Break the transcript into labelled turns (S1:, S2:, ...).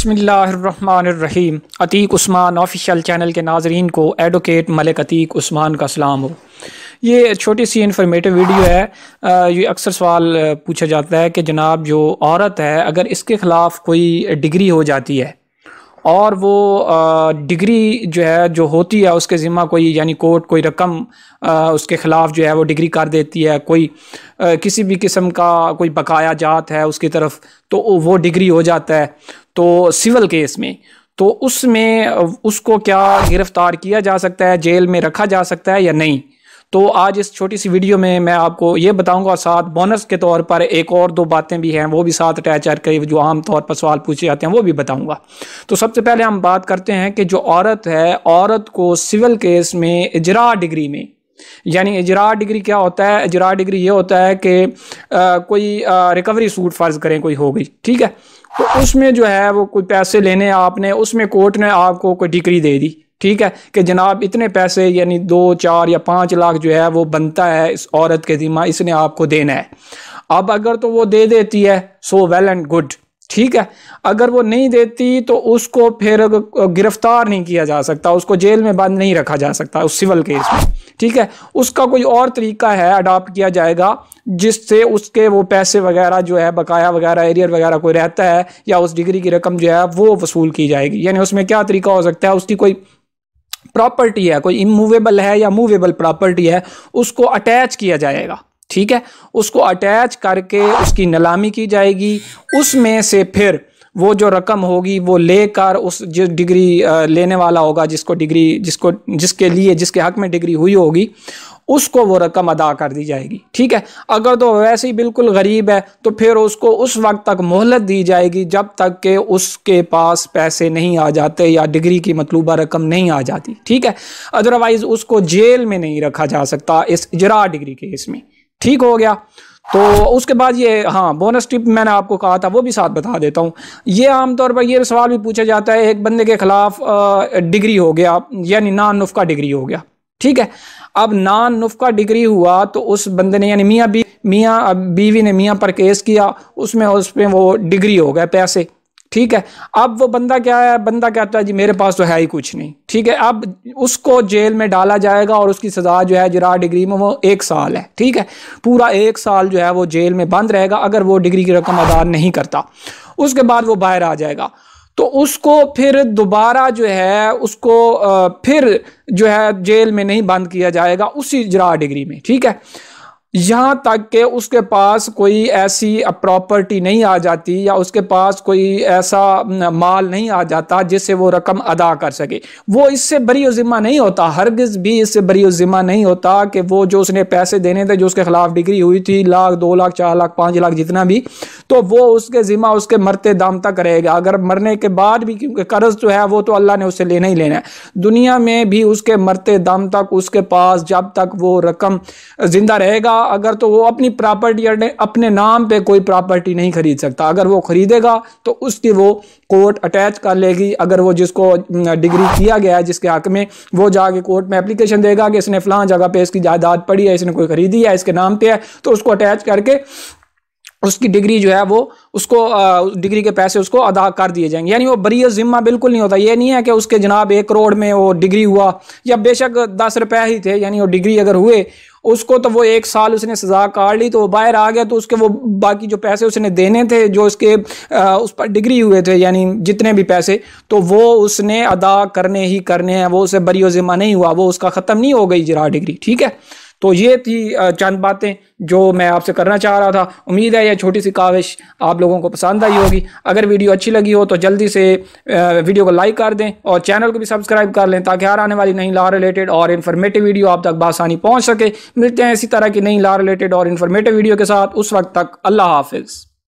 S1: बिस्मिल्लाहिर्रहमानिर्रहीम। Atiq Usman official channel के नाजरीन को एडवोकेट मलिक अतीक उस्मान का सलाम हो। ये छोटी सी इन्फॉर्मेटिव वीडियो है। ये अक्सर सवाल पूछा जाता है कि जनाब जो औरत है अगर इसके ख़िलाफ़ कोई डिग्री हो जाती है और वो डिग्री जो है जो होती है उसके ज़िम्मा कोई यानी कोर्ट कोई रकम उसके ख़िलाफ़ जो है वो डिग्री कर देती है, कोई किसी भी किस्म का कोई बकाया जात है उसकी तरफ, तो वो डिग्री हो जाता है तो सिविल केस में, तो उसमें उसको क्या गिरफ़्तार किया जा सकता है, जेल में रखा जा सकता है या नहीं। तो आज इस छोटी सी वीडियो में मैं आपको ये बताऊंगा और साथ बोनस के तौर पर एक और दो बातें भी हैं वो भी साथ अटैच करके जो आम तौर पर सवाल पूछे जाते हैं वो भी बताऊंगा। तो सबसे पहले हम बात करते हैं कि जो औरत है, औरत को सिविल केस में इजरा डिग्री में, यानी इजरा डिग्री क्या होता है, इजरा डिग्री ये होता है कि कोई रिकवरी सूट फ़र्ज़ करें कोई हो गई, ठीक है, तो उसमें जो है वो कोई पैसे लेने आपने, उसमें कोर्ट ने आपको कोई डिग्री दे दी, ठीक है, कि जनाब इतने पैसे यानी 2, 4 या 5 लाख जो है वो बनता है इस औरत के ज़िम्मा, इसने आपको देना है। अब अगर तो वो दे देती है सो वेल एंड गुड, ठीक है, अगर वो नहीं देती तो उसको फिर गिरफ्तार नहीं किया जा सकता, उसको जेल में बंद नहीं रखा जा सकता उस सिविल केस में, ठीक है। उसका कोई और तरीका है अडॉप्ट किया जाएगा जिससे उसके वो पैसे वगैरह जो है बकाया वगैरह एरियर वगैरह कोई रहता है या उस डिग्री की रकम जो है वो वसूल की जाएगी। यानी उसमें क्या तरीका हो सकता है, उसकी कोई प्रॉपर्टी है, कोई इमूवेबल है या मूवेबल प्रॉपर्टी है, उसको अटैच किया जाएगा, ठीक है, उसको अटैच करके उसकी नीलामी की जाएगी, उसमें से फिर वो जो रकम होगी वो लेकर उस जो डिग्री लेने वाला होगा जिसको डिग्री जिसके हक में डिग्री हुई होगी उसको वो रकम अदा कर दी जाएगी, ठीक है। अगर तो वैसे ही बिल्कुल गरीब है तो फिर उसको उस वक्त तक मोहलत दी जाएगी जब तक कि उसके पास पैसे नहीं आ जाते या डिग्री की मतलूबा रकम नहीं आ जाती, ठीक है। अदरवाइज उसको जेल में नहीं रखा जा सकता इस इजरा डिग्री केस में, ठीक हो गया। तो उसके बाद ये हाँ बोनस टिप मैंने आपको कहा था वो भी साथ बता देता हूँ। ये आमतौर पर ये सवाल भी पूछा जाता है, एक बंदे के खिलाफ डिग्री हो गया यानी नान नुफ्का डिग्री हो गया, ठीक है। अब नान नुफ्का डिग्री हुआ तो उस बंदे ने यानी मियाँ बीवी ने मियाँ पर केस किया, उसमें वो डिग्री हो गए पैसे, ठीक है। अब वो बंदा क्या है, बंदा कहता है जी मेरे पास तो है ही कुछ नहीं, ठीक है। अब उसको जेल में डाला जाएगा और उसकी सज़ा जो है जरा डिग्री में वो 1 साल है, ठीक है। पूरा 1 साल जो है वो जेल में बंद रहेगा अगर वो डिग्री की रकम अदा नहीं करता। उसके बाद वो बाहर आ जाएगा तो उसको फिर दोबारा जो है उसको फिर जो है जेल में नहीं बंद किया जाएगा उसी जरा डिग्री में, ठीक है, यहाँ तक कि उसके पास कोई ऐसी प्रॉपर्टी नहीं आ जाती या उसके पास कोई ऐसा माल नहीं आ जाता जिससे वो रकम अदा कर सके। वो इससे बरी ज़िम्मा नहीं होता, हरगिज़ भी इससे बरी ज़िम्मा नहीं होता कि वो जो उसने पैसे देने थे, जो उसके खिलाफ डिग्री हुई थी, 1 लाख 2 लाख 4 लाख 5 लाख जितना भी, तो वो उसके ज़िम्मा उसके मरते दम तक रहेगा। अगर मरने के बाद भी, क्योंकि कर्ज जो है वो तो अल्लाह ने उससे लेना ही लेना है, दुनिया में भी उसके मरते दम तक उसके पास जब तक वो रकम जिंदा रहेगा, अगर तो वो अपनी प्रॉपर्टी अपने नाम पे कोई प्रॉपर्टी नहीं खरीद सकता। अगर वो खरीदेगा तो उसकी वो कोर्ट अटैच कर लेगी। अगर वो जिसको डिग्री किया गया है जिसके हक में, वो जाके कोर्ट में एप्लीकेशन देगा कि इसने फलां जगह पे इसकी जायदाद पड़ी है, इसने कोई खरीदी है, इसके नाम पे है, तो उसको अटैच करके उसकी डिग्री जो है वो उसको डिग्री के पैसे उसको अदा कर दिए जाएंगे। यानी वो बरी ज़िम्मा बिल्कुल नहीं होता। ये नहीं है कि उसके जनाब 1 करोड़ में वो डिग्री हुआ या बेशक 10 रुपये ही थे, यानी वो डिग्री अगर हुए उसको तो वो 1 साल उसने सज़ा काट ली तो वो बाहर आ गया, तो उसके वो बाकी जो पैसे उसने देने थे जो उसके उस पर डिग्री हुए थे यानी जितने भी पैसे, तो वो उसने अदा करने ही करने हैं, वो उसे बरी ज़िम्मा नहीं हुआ, वो उसका ख़त्म नहीं हो गई जरा डिग्री, ठीक है। तो ये थी चंद बातें जो मैं आपसे करना चाह रहा था। उम्मीद है ये छोटी सी काविश आप लोगों को पसंद आई होगी। अगर वीडियो अच्छी लगी हो तो जल्दी से वीडियो को लाइक कर दें और चैनल को भी सब्सक्राइब कर लें ताकि हर आने वाली नई लॉ रिलेटेड और इन्फॉर्मेटिव वीडियो आप तक बआसानी पहुंच सके। मिलते हैं इसी तरह की नई लॉ रिलेटेड और इन्फॉर्मेटिव वीडियो के साथ, उस वक्त तक अल्लाह हाफिज़।